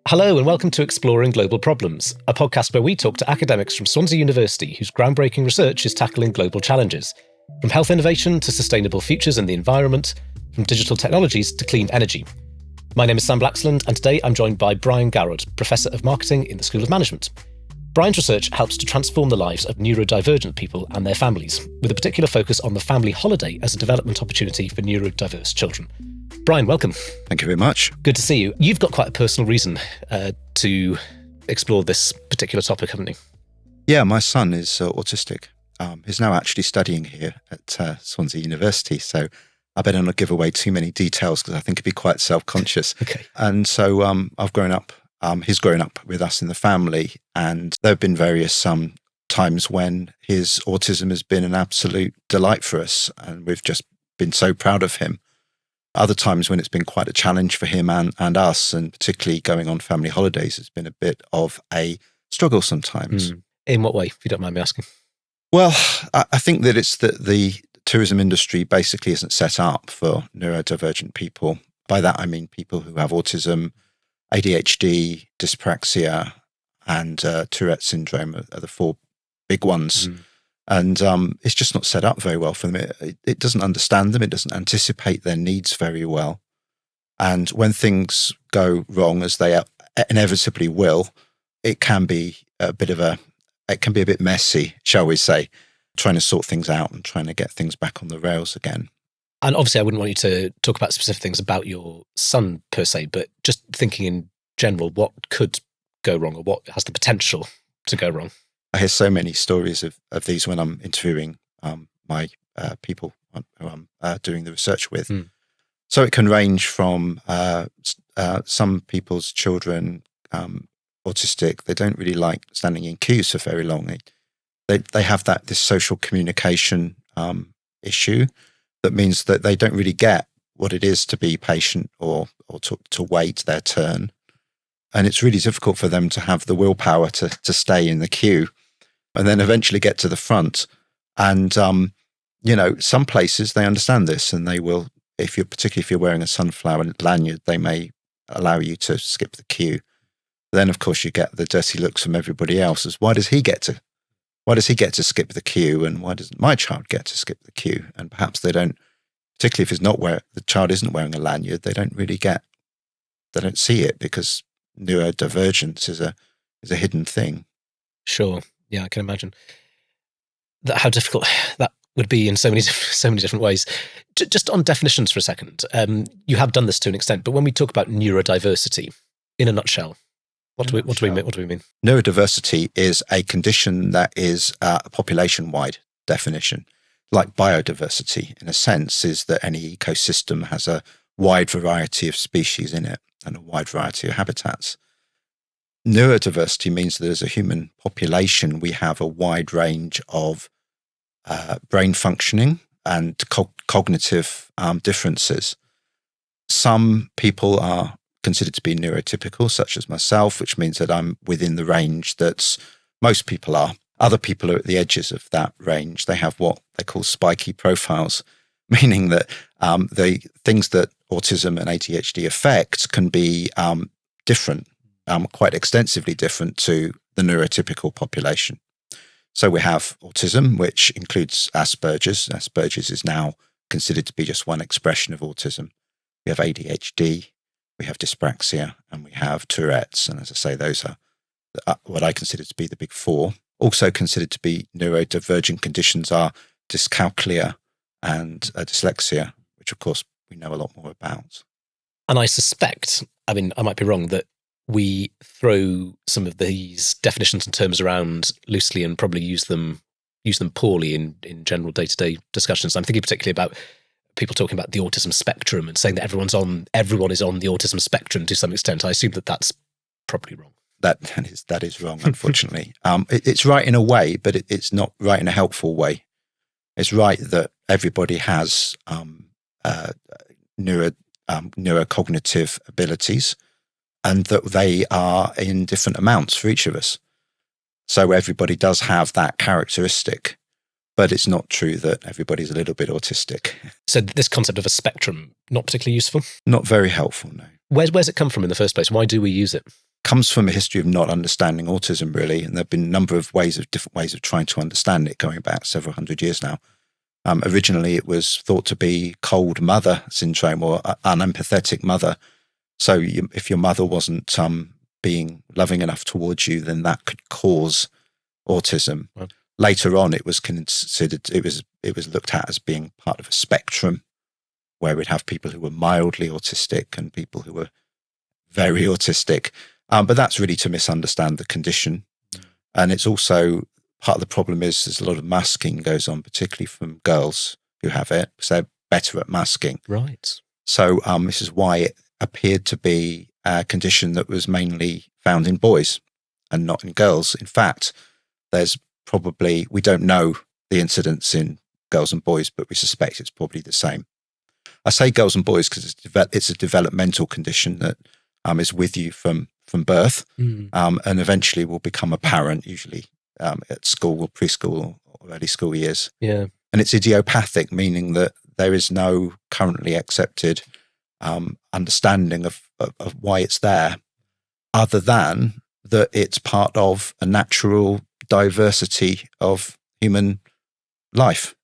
Hello and welcome to Exploring Global Problems, a podcast where we talk to academics from Swansea University whose groundbreaking research is tackling global challenges, from health innovation to sustainable futures in the environment, from digital technologies to clean energy. My name is Sam Blaxland, and today I'm joined by Brian Garrod, Professor of Marketing in the School of Management. Brian's research helps to transform the lives of neurodivergent people and their families, with a particular focus on the family holiday as a development opportunity for neurodiverse children. Brian, welcome. Thank you very much. Good to see you. You've got quite a personal reason to explore this particular topic, haven't you? Yeah, my son is autistic. He's now actually studying here at Swansea University, so I better not give away too many details because I think he'd be quite self-conscious. Okay. And so I've grown up, he's grown up with us in the family, and there have been various times when his autism has been an absolute delight for us, and we've just been so proud of him. Other times when it's been quite a challenge for him and us, and particularly going on family holidays, it's been a bit of a struggle sometimes. In what way, if you don't mind me asking? Well, I think that it's that the tourism industry basically isn't set up for neurodivergent people. By that, I mean people who have autism, ADHD, dyspraxia, and Tourette syndrome are the four big ones. And it's just not set up very well for them. It doesn't understand them. It doesn't anticipate their needs very well. And when things go wrong, as they inevitably will, it can be a bit messy, shall we say, trying to sort things out and trying to get things back on the rails again. And obviously I wouldn't want you to talk about specific things about your son per se, but just thinking in general, what could go wrong or what has the potential to go wrong? I hear so many stories of these when I'm interviewing my people who I'm doing the research with. So it can range from some people's children, autistic, they don't really like standing in queues for very long. They have this social communication issue that means that they don't really get what it is to be patient or to wait their turn. And it's really difficult for them to have the willpower to stay in the queue and then eventually get to the front. And, some places they understand this and they will, particularly if you're wearing a sunflower lanyard, they may allow you to skip the queue. Then, of course, you get the dirty looks from everybody else as why does he get to skip the queue and why doesn't my child get to skip the queue? And perhaps they don't, particularly if the child isn't wearing a lanyard, they don't see it because neurodivergence is a hidden thing. Sure. Yeah, I can imagine how difficult that would be in so many different ways. Just on definitions for a second, you have done this to an extent, but when we talk about neurodiversity, in a nutshell, what do we mean? Neurodiversity is a condition that is a population-wide definition. Like biodiversity, in a sense, is that any ecosystem has a wide variety of species in it and a wide variety of habitats. Neurodiversity means that as a human population, we have a wide range of brain functioning and cognitive differences. Some people are considered to be neurotypical, such as myself, which means that I'm within the range that most people are. Other people are at the edges of that range. They have what they call spiky profiles, meaning that the things that autism and ADHD affect can be different. Quite extensively different to the neurotypical population. So we have autism, which includes Asperger's. Asperger's is now considered to be just one expression of autism. We have ADHD, we have dyspraxia, and we have Tourette's. And as I say, those are what I consider to be the big four. Also considered to be neurodivergent conditions are dyscalculia and dyslexia, which of course we know a lot more about. And I suspect, I might be wrong, that we throw some of these definitions and terms around loosely and probably use them poorly in general day-to-day discussions. I'm thinking particularly about people talking about the autism spectrum and saying that everyone is on the autism spectrum to some extent. I assume that that's probably wrong. That is wrong, unfortunately. It's right in a way, but it's not right in a helpful way. It's right that everybody has neurocognitive abilities, and that they are in different amounts for each of us. So everybody does have that characteristic, but it's not true that everybody's a little bit autistic. So this concept of a spectrum, not particularly useful? Not very helpful, no. Where's it come from in the first place? Why do we use it? comes from a history of not understanding autism, really. And there have been a number of different ways of trying to understand it going back several hundred years now. Originally, it was thought to be cold mother syndrome or unempathetic mother. So if your mother wasn't being loving enough towards you, then that could cause autism. Right. Later on, it was considered, it was looked at as being part of a spectrum where we'd have people who were mildly autistic and people who were very autistic. But that's really to misunderstand the condition. And it's also part of the problem is there's a lot of masking goes on, particularly from girls who have it, because they're better at masking. Right. So this is why it appeared to be a condition that was mainly found in boys and not in girls. In fact, we don't know the incidence in girls and boys, but we suspect it's probably the same. I say girls and boys because it's a developmental condition that is with you from birth, and eventually will become apparent, usually at school or preschool or early school years. Yeah. And it's idiopathic, meaning that there is no currently accepted understanding of why it's there, other than that it's part of a natural diversity of human life.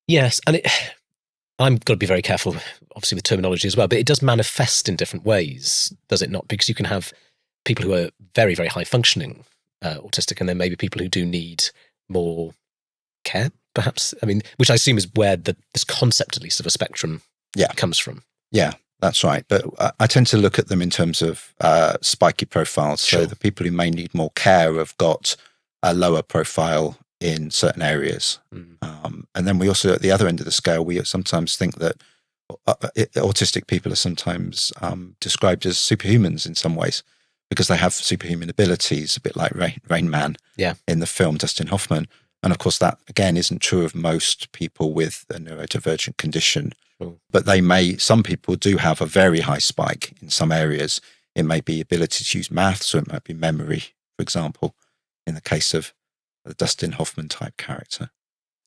Yes, and I'm got to be very careful, obviously, with terminology as well, but it does manifest in different ways, does it not? Because you can have people who are very, very high functioning autistic, and then maybe people who do need more care, perhaps. I mean, which I assume is where this concept, at least, of a spectrum comes from. Yeah, that's right. But I tend to look at them in terms of spiky profiles. Sure. So the people who may need more care have got a lower profile in certain areas. And then we also, at the other end of the scale, we sometimes think that autistic people are sometimes described as superhumans in some ways because they have superhuman abilities, a bit like Rain Man in the film Dustin Hoffman. And of course, that, again, isn't true of most people with a neurodivergent condition. Sure. But some people do have a very high spike in some areas. It may be ability to use maths, or it might be memory, for example, in the case of the Dustin Hoffman type character.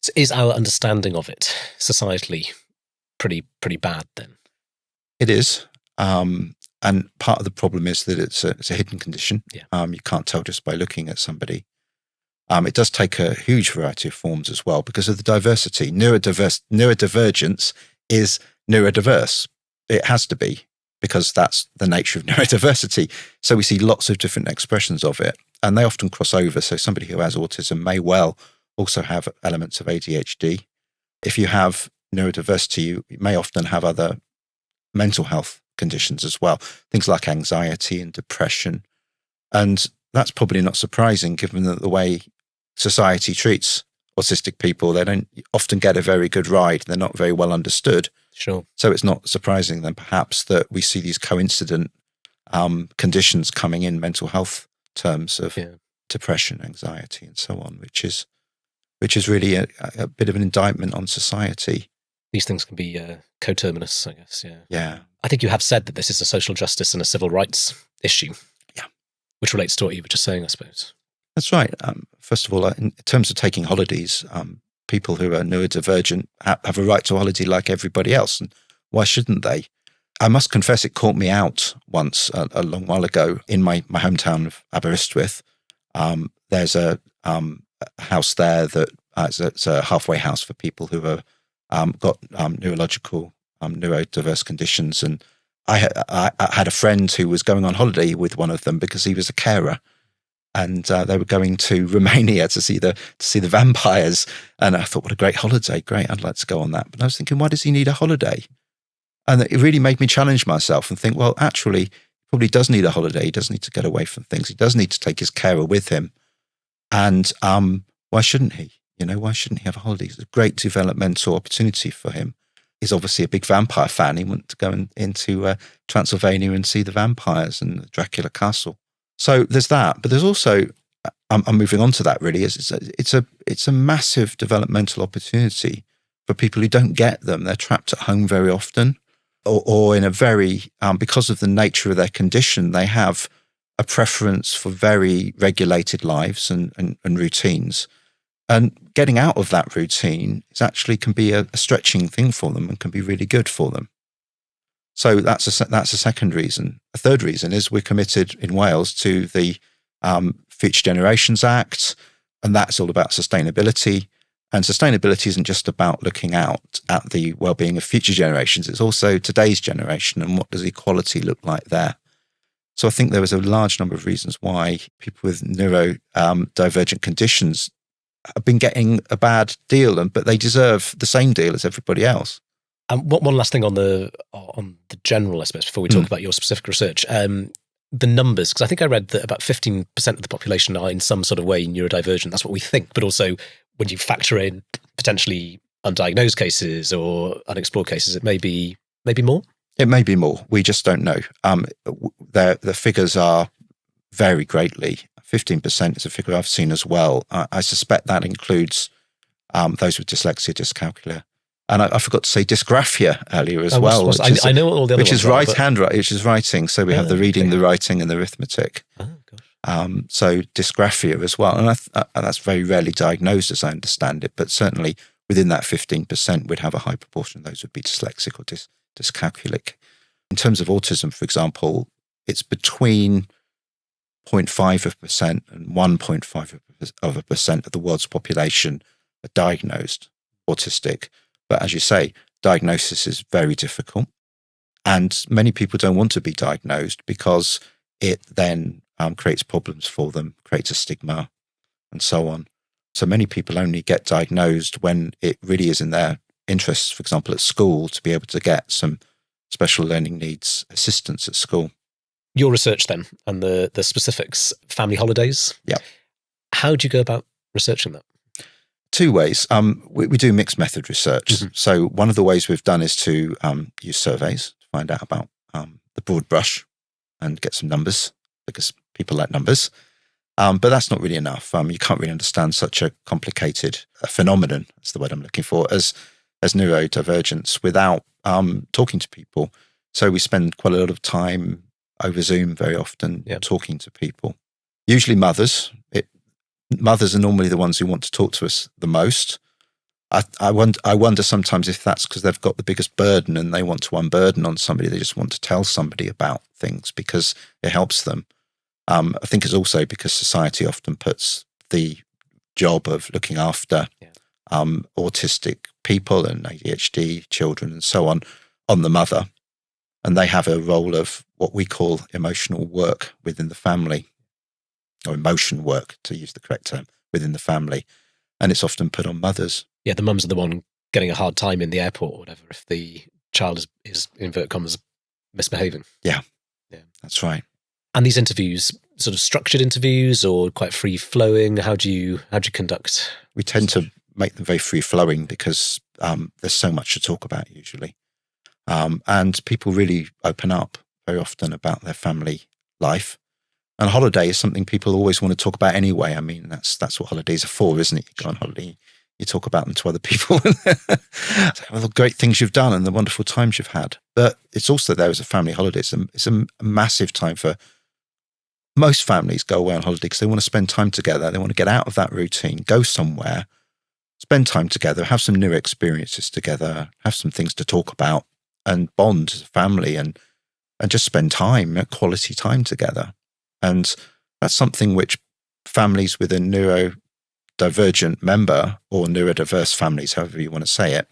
So is our understanding of it societally pretty bad then? It is. And part of the problem is that it's a hidden condition. Yeah. You can't tell just by looking at somebody. It does take a huge variety of forms as well because of the diversity. Neurodivergence is neurodiverse. It has to be because that's the nature of neurodiversity. So we see lots of different expressions of it, and they often cross over. So somebody who has autism may well also have elements of ADHD. If you have neurodiversity, you may often have other mental health conditions as well, things like anxiety and depression. And that's probably not surprising given that the way society treats autistic people, they don't often get a very good ride. They're not very well understood. Sure. So it's not surprising then perhaps that we see these coincident conditions coming in mental health terms of depression, anxiety, and so on, which is really a bit of an indictment on society. These things can be coterminous, I guess. Yeah. Yeah. I think you have said that this is a social justice and a civil rights issue. Yeah. Which relates to what you were just saying, I suppose. That's right. First of all, in terms of taking holidays, people who are neurodivergent have a right to a holiday like everybody else. And why shouldn't they? I must confess it caught me out once a long while ago in my hometown of Aberystwyth. There's a house there that it's a halfway house for people who are got neurological, neurodiverse conditions. And I had a friend who was going on holiday with one of them because he was a carer. And they were going to Romania to see the vampires. And I thought, what a great holiday. Great, I'd like to go on that. But I was thinking, why does he need a holiday? And it really made me challenge myself and think, well, actually, he probably does need a holiday. He does need to get away from things. He does need to take his carer with him. And why shouldn't he? Why shouldn't he have a holiday? It's a great developmental opportunity for him. He's obviously a big vampire fan. He wanted to go into Transylvania and see the vampires and the Dracula castle. So there's that, but there's also, I'm moving on to that really, it's a massive developmental opportunity for people who don't get them. They're trapped at home very often or in a very, because of the nature of their condition, they have a preference for very regulated lives and routines. And getting out of that routine can be a stretching thing for them and can be really good for them. So that's a second reason. a third reason is we're committed in Wales to the Future Generations Act, and that's all about sustainability. And sustainability isn't just about looking out at the well-being of future generations, it's also today's generation and what does equality look like there. So I think there was a large number of reasons why people with neurodivergent conditions have been getting a bad deal, but they deserve the same deal as everybody else. And one last thing on the general, I suppose, before we talk about your specific research, the numbers, because I think I read that about 15% of the population are in some sort of way neurodivergent. That's what we think. But also when you factor in potentially undiagnosed cases or unexplored cases, it may be more. It may be more. We just don't know. The figures vary greatly. 15% is a figure I've seen as well. I suspect that includes those with dyslexia, dyscalculia. And I forgot to say dysgraphia earlier as well. I know all the other ones. Which is which is writing. So we have the reading, the writing, and the arithmetic. Oh, gosh. So dysgraphia as well. And that's very rarely diagnosed as I understand it. But certainly within that 15%, we'd have a high proportion of those would be dyslexic or dyscalculic. In terms of autism, for example, it's between 0.5% and 1.5% of the world's population are diagnosed autistic. But as you say, diagnosis is very difficult. And many people don't want to be diagnosed because it then creates problems for them, creates a stigma, and so on. So many people only get diagnosed when it really is in their interests, for example, at school, to be able to get some special learning needs assistance at school. Your research then, and the specifics, family holidays. Yeah. How do you go about researching that? Two ways. We do mixed method research. Mm-hmm. So one of the ways we've done is to use surveys to find out about the broad brush and get some numbers, because people like numbers. But that's not really enough. You can't really understand such a complicated phenomenon, that's the word I'm looking for, as neurodivergence without talking to people. So we spend quite a lot of time over Zoom very often talking to people. Usually mothers. Mothers are normally the ones who want to talk to us the most. I wonder sometimes if that's because they've got the biggest burden and they want to unburden on somebody. They just want to tell somebody about things because it helps them. I think it's also because society often puts the job of looking after autistic people and ADHD children and so on the mother. And they have a role of what we call emotional work within the family, or emotion work, to use the correct term, within the family. And it's often put on mothers. Yeah, the mums are the one getting a hard time in the airport or whatever if the child is invert commas, misbehaving. Yeah, that's right. And these interviews, sort of structured interviews or quite free-flowing? How do you conduct? We tend to make them very free-flowing because there's so much to talk about usually. And people really open up very often about their family life. And holiday is something people always want to talk about anyway. I mean, that's what holidays are for, isn't it? You go on holiday, you talk about them to other people, well, the great things you've done and the wonderful times you've had. But it's also there as a family holiday. It's a massive time for most families go away on holiday because they want to spend time together. They want to get out of that routine, go somewhere, spend time together, have some new experiences together, have some things to talk about and bond as a family and just spend time, quality time together. And that's something which families with a neurodivergent member or neurodiverse families, however you want to say it,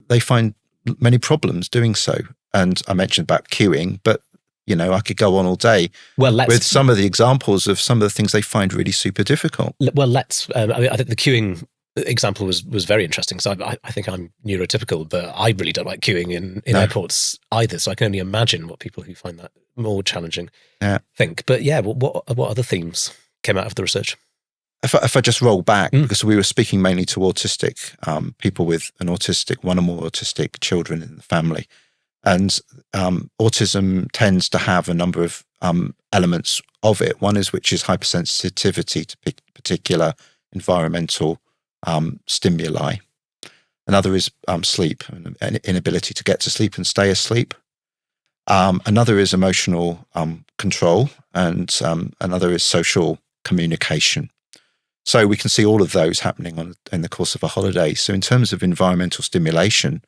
they find many problems doing so. And I mentioned about queuing, but I could go on all day with some of the examples of some of the things they find really super difficult. Well, I think the queuing example was very interesting. So I think I'm neurotypical, but I really don't like queuing in airports either. So I can only imagine what people who find that more challenging think. But what other themes came out of the research? If I just roll back, because we were speaking mainly to autistic people with one or more autistic children in the family. And autism tends to have a number of elements of it. One is which is hypersensitivity to particular environmental stimuli. Another is sleep and inability to get to sleep and stay asleep. Another is emotional control, and another is social communication. So we can see all of those happening in the course of a holiday. So in terms of environmental stimulation,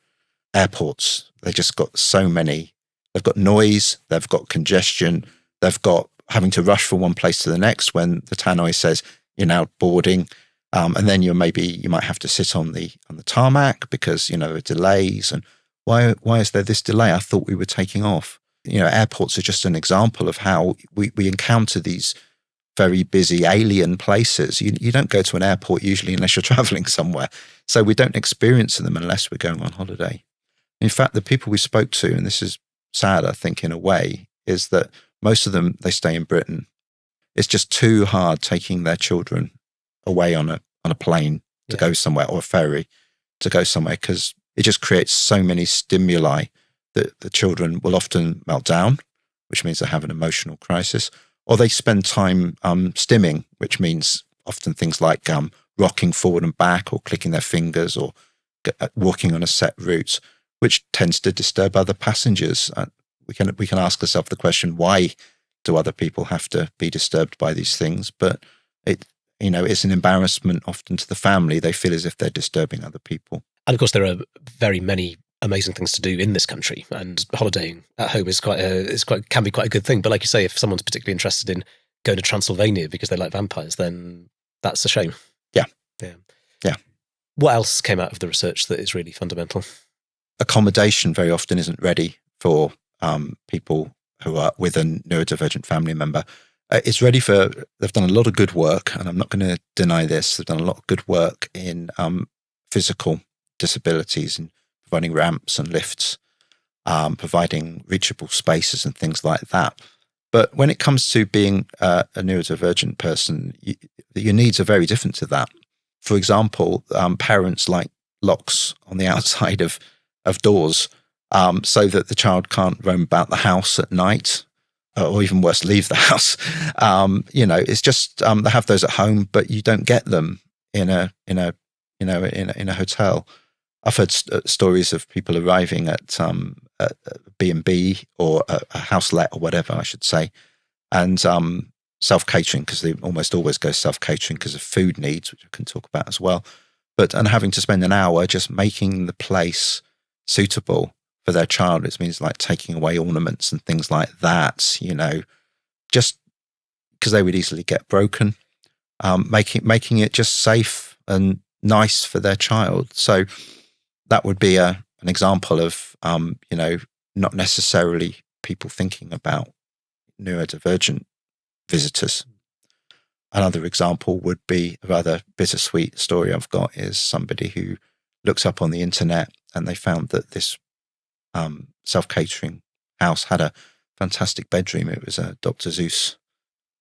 airports, they just got so many They've got noise, they've got congestion, they've got having to rush from one place to the next when the tannoy says you're now boarding. And then you might have to sit on the tarmac because, there are delays. And why is there this delay? I thought we were taking off. Airports are just an example of how we encounter these very busy alien places. You don't go to an airport usually unless you're traveling somewhere. So we don't experience them unless we're going on holiday. In fact, the people we spoke to, and this is sad, I think, in a way, is that most of them, they stay in Britain. It's just too hard taking their children away on a plane to go somewhere, or a ferry to go somewhere, because it just creates so many stimuli that the children will often melt down, which means they have an emotional crisis, or they spend time stimming, which means often things like rocking forward and back, or clicking their fingers, or walking on a set route, which tends to disturb other passengers. We can ask ourselves the question, why do other people have to be disturbed by these things? But it's an embarrassment often to the family. They feel as if they're disturbing other people. And of course, there are very many amazing things to do in this country, and holidaying at home can be quite a good thing. But like you say, if someone's particularly interested in going to Transylvania because they like vampires, then that's a shame. Yeah. What else came out of the research that is really fundamental? Accommodation very often isn't ready for people who are with a neurodivergent family member. They've done a lot of good work, and I'm not going to deny this. They've done a lot of good work in physical disabilities and providing ramps and lifts, providing reachable spaces and things like that. But when it comes to being a neurodivergent person, your needs are very different to that. For example, parents like locks on the outside of doors so that the child can't roam about the house at night, or even worse, leave the house. It's just they have those at home, but you don't get them in a hotel. I've heard stories of people arriving at B&B or a house let or whatever, I should say, and self-catering, because they almost always go self-catering because of food needs, which I can talk about as well. And having to spend an hour just making the place suitable for their child. It means like taking away ornaments and things like that, just because they would easily get broken, making it just safe and nice for their child. So that would be an example of, not necessarily people thinking about neurodivergent visitors. Another example would be a rather bittersweet story I've got, is somebody who looks up on the internet and they found that this self-catering house had a fantastic bedroom. It was a Dr. Seuss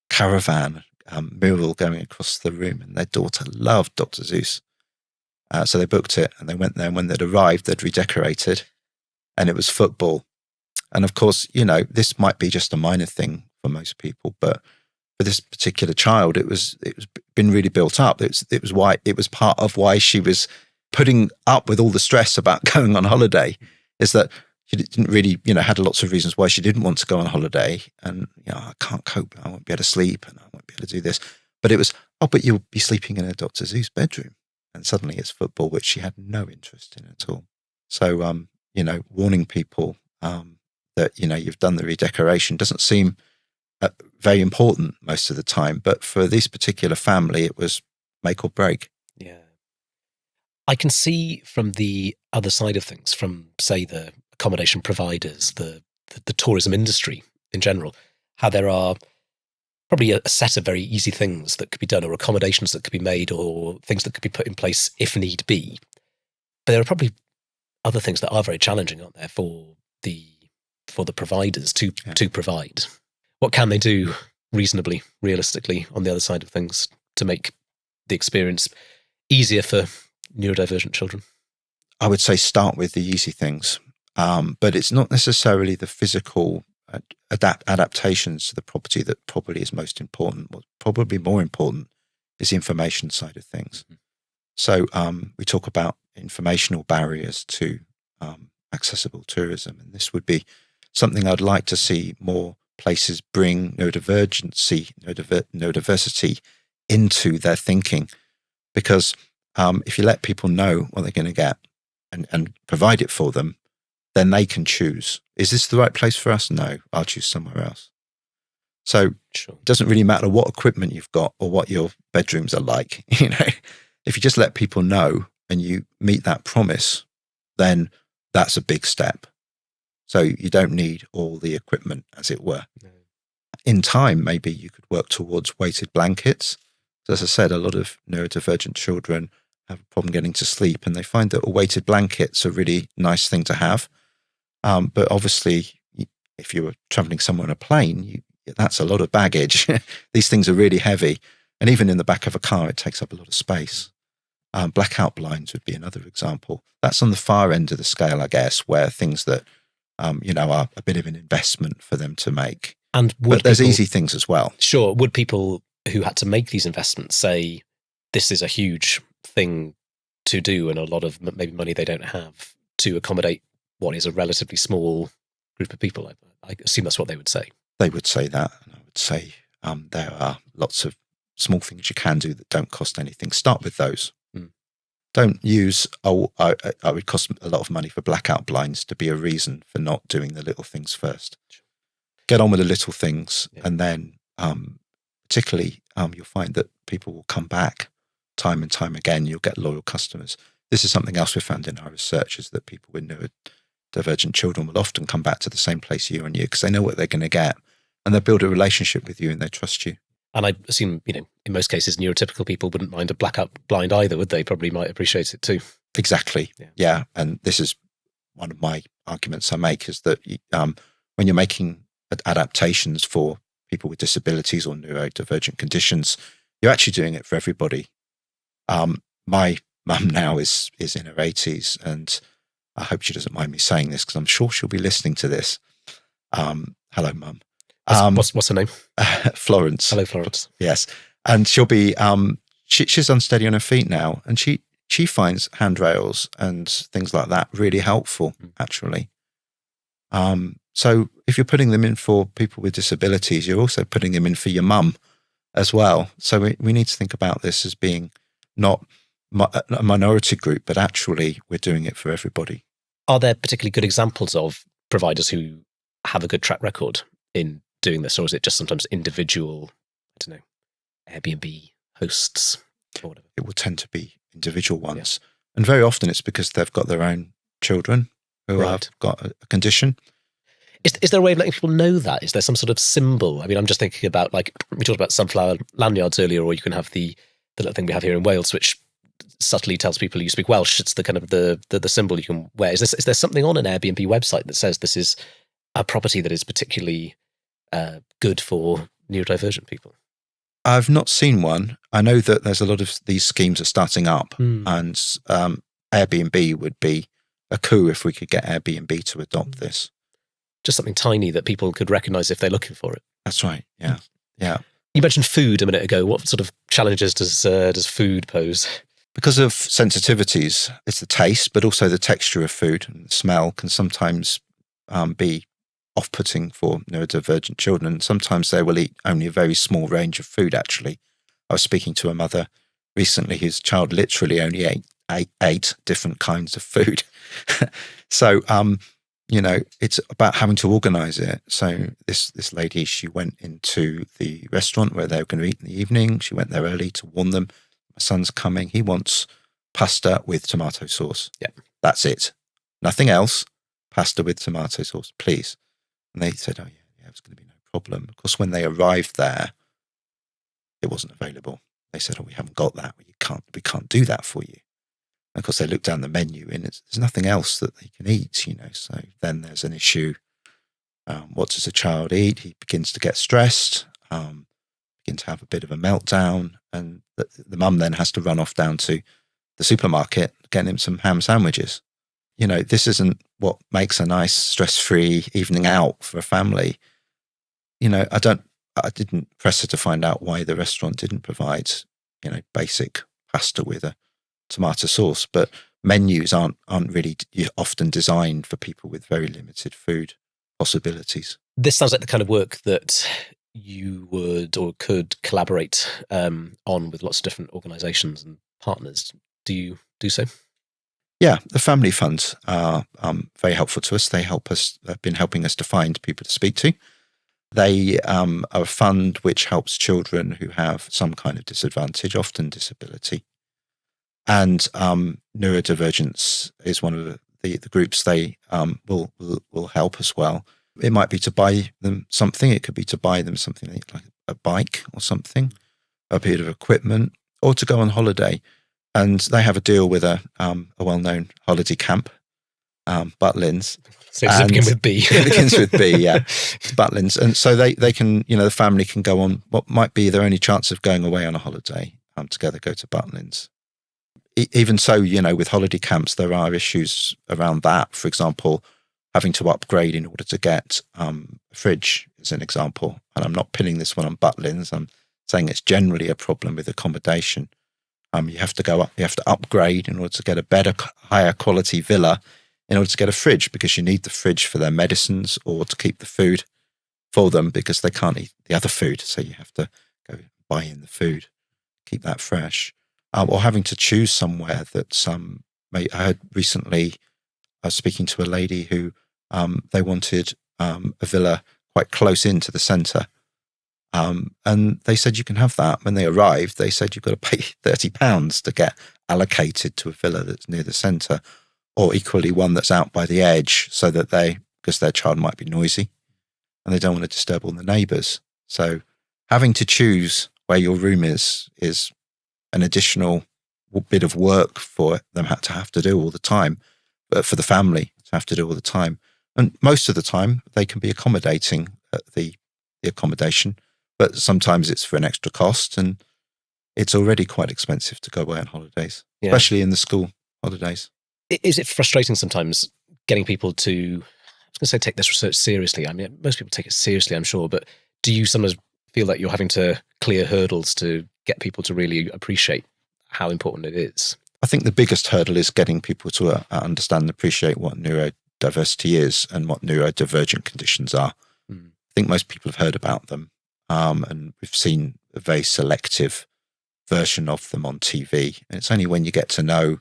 caravan mural going across the room, and their daughter loved Dr. Seuss. So they booked it and they went there, and when they'd arrived, they'd redecorated, and it was football. And of course, this might be just a minor thing for most people, but for this particular child, it was been really built up. It was part of why she was putting up with all the stress about going on holiday, is that she didn't really, had lots of reasons why she didn't want to go on holiday. And, I can't cope. I won't be able to sleep, and I won't be able to do this. But it was, but you'll be sleeping in a Dr. Seuss bedroom. And suddenly it's football, which she had no interest in at all. So, warning people that, you've done the redecoration doesn't seem very important most of the time. But for this particular family, it was make or break. Yeah. I can see from the other side of things, from, say, the accommodation providers, the tourism industry in general, how there are probably a set of very easy things that could be done, or accommodations that could be made, or things that could be put in place if need be. But there are probably other things that are very challenging, aren't there, for the providers to provide. What can they do reasonably, realistically, on the other side of things to make the experience easier for neurodivergent children? I would say start with the easy things, but it's not necessarily the physical adaptations to the property that probably is most important. What's probably more important is the information side of things. Mm-hmm. So we talk about informational barriers to accessible tourism, and this would be something I'd like to see more places bring neurodiversity into their thinking, because if you let people know what they're going to get and provide it for them, then they can choose, is this the right place for us? No, I'll choose somewhere else. So Sure. it doesn't really matter what equipment you've got or what your bedrooms are like. If you just let people know and you meet that promise, then that's a big step. So you don't need all the equipment, as it were. No. In time, maybe you could work towards weighted blankets. As I said, a lot of neurodivergent children have a problem getting to sleep, and they find that a weighted blanket's a really nice thing to have. But obviously, if you were traveling somewhere on a plane, that's a lot of baggage. These things are really heavy. And even in the back of a car, it takes up a lot of space. Blackout blinds would be another example. That's on the far end of the scale, I guess, where things that, are a bit of an investment for them to make. But there's easy things as well. Sure. Would people who had to make these investments say, this is a huge thing to do and a lot of maybe money they don't have to accommodate what is a relatively small group of people? I assume that's what they would say. They would say that. And I would say there are lots of small things you can do that don't cost anything. Start with those. Don't use, it would cost a lot of money for blackout blinds to be a reason for not doing the little things first. Get on with the little things, and then particularly you'll find that people will come back time and time again. You'll get loyal customers. This is something else we found in our research, is that people with neurodivergent children will often come back to the same place year on year because they know what they're going to get, and they build a relationship with you and they trust you. And I assume, in most cases, neurotypical people wouldn't mind a blackout blind either, would they? Probably might appreciate it too. Exactly. Yeah. And this is one of my arguments I make, is that when you're making adaptations for people with disabilities or neurodivergent conditions, you're actually doing it for everybody. My mum now is in her 80s, and I hope she doesn't mind me saying this because I'm sure she'll be listening to this. Hello, Mum. What's her name? Florence. Hello, Florence. Yes. And she'll be, she's unsteady on her feet now, and she finds handrails and things like that really helpful, actually. So if you're putting them in for people with disabilities, you're also putting them in for your mum as well. So we need to think about this as being not a minority group, but actually we're doing it for everybody. Are there particularly good examples of providers who have a good track record in doing this, or is it just sometimes individual, Airbnb hosts or whatever? It will tend to be individual ones. Yeah. And very often it's because they've got their own children who have got a condition. Is there a way of letting people know that? Is there some sort of symbol? I mean, I'm just thinking about, we talked about sunflower lanyards earlier, or you can have the little thing we have here in Wales, which subtly tells people you speak Welsh. It's the kind of the symbol you can wear. Is there something on an Airbnb website that says this is a property that is particularly good for neurodivergent people? I've not seen one. I know that there's a lot of these schemes are starting up, and Airbnb would be a coup if we could get Airbnb to adopt this. Just something tiny that people could recognise if they're looking for it. That's right. Yeah. Yeah. You mentioned food a minute ago. What sort of challenges does food pose? Because of sensitivities, it's the taste, but also the texture of food and the smell can sometimes be off-putting for neurodivergent children. Sometimes they will eat only a very small range of food, actually. I was speaking to a mother recently whose child literally only ate 8 different kinds of food. So, it's about having to organise it. So this lady, she went into the restaurant where they were going to eat in the evening. She went there early to warn them, my son's coming. He wants pasta with tomato sauce. Yeah. That's it. Nothing else. Pasta with tomato sauce, please. And they said, oh, yeah, it's going to be no problem. Of course, when they arrived there, it wasn't available. They said, oh, we haven't got that. We can't do that for you. And of course, they looked down the menu and there's nothing else that they can eat, So then there's an issue. What does a child eat? He begins to get stressed, begin to have a bit of a meltdown. And the mum then has to run off down to the supermarket, get him some ham sandwiches. This isn't what makes a nice stress-free evening out for a family. I didn't press her to find out why the restaurant didn't provide, basic pasta with a tomato sauce, but menus aren't really often designed for people with very limited food possibilities. This sounds like the kind of work that you would or could collaborate on with lots of different organisations and partners. Do you do so? Yeah, the family funds are very helpful to us. They've been helping us to find people to speak to. They are a fund which helps children who have some kind of disadvantage, often disability. And neurodivergence is one of the groups they will help as well. It might be to buy them something. It could be to buy them something like a bike or something, a bit of equipment, or to go on holiday. And they have a deal with a well-known holiday camp, Butlins. So does it begin with B? It begins with B, yeah. It's Butlins. And so they can, the family can go on what might be their only chance of going away on a holiday, together go to Butlins. Even so, with holiday camps, there are issues around that. For example, having to upgrade in order to get a fridge, as an example. And I'm not pinning this one on Butlins. I'm saying it's generally a problem with accommodation. You have to go up, you have to upgrade in order to get a better, higher quality villa in order to get a fridge, because you need the fridge for their medicines or to keep the food for them because they can't eat the other food. So you have to go buy in the food, keep that fresh. Or having to choose somewhere that I heard recently, I was speaking to a lady who they wanted a villa quite close into the centre. And they said you can have that. When they arrived, they said you've got to pay £30 to get allocated to a villa that's near the centre, or equally one that's out by the edge, so that because their child might be noisy and they don't want to disturb all the neighbours. So having to choose where your room is an additional bit of work for them to have to do all the time, but for the family to have to do all the time. And most of the time they can be accommodating at the accommodation, but sometimes it's for an extra cost, and it's already quite expensive to go away on holidays, especially in the school holidays. Is it frustrating sometimes getting people to, I was going to say, take this research seriously? I mean, most people take it seriously, I'm sure, but do you sometimes feel that you're having to clear hurdles to get people to really appreciate how important it is? I think the biggest hurdle is getting people to understand and appreciate what neurodiversity is and what neurodivergent conditions are. I think most people have heard about them, and we've seen a very selective version of them on TV. And it's only when you get to know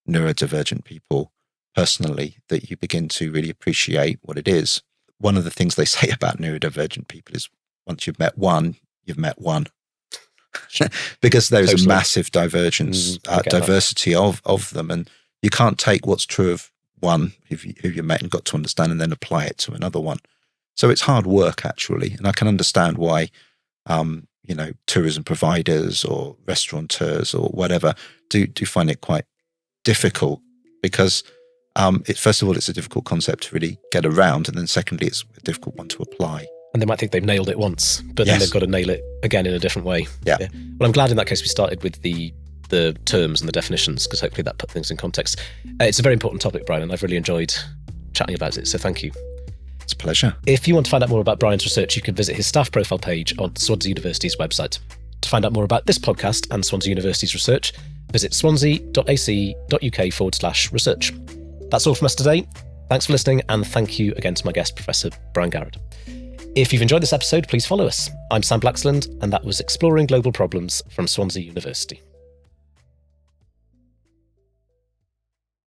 neurodivergent people personally that you begin to really appreciate what it is. One of the things they say about neurodivergent people is once you've met one, you've met one. Because there's a massive diversity of them, and you can't take what's true of one who you met and got to understand and then apply it to another one. So it's hard work, actually, and I can understand why tourism providers or restaurateurs or whatever do find it quite difficult, because first of all, it's a difficult concept to really get around, and then secondly, it's a difficult one to apply. And they might think they've nailed it once, but then they've got to nail it again in a different way. Yeah. Well, I'm glad in that case we started with the terms and the definitions, because hopefully that put things in context. It's a very important topic, Brian, and I've really enjoyed chatting about it, so thank you. It's a pleasure. If you want to find out more about Brian's research, you can visit his staff profile page on Swansea University's website. To find out more about this podcast and Swansea University's research, visit swansea.ac.uk/research. That's all from us today. Thanks for listening, and thank you again to my guest, Professor Brian Garrod. If you've enjoyed this episode, please follow us. I'm Sam Blaxland, and that was Exploring Global Problems from Swansea University.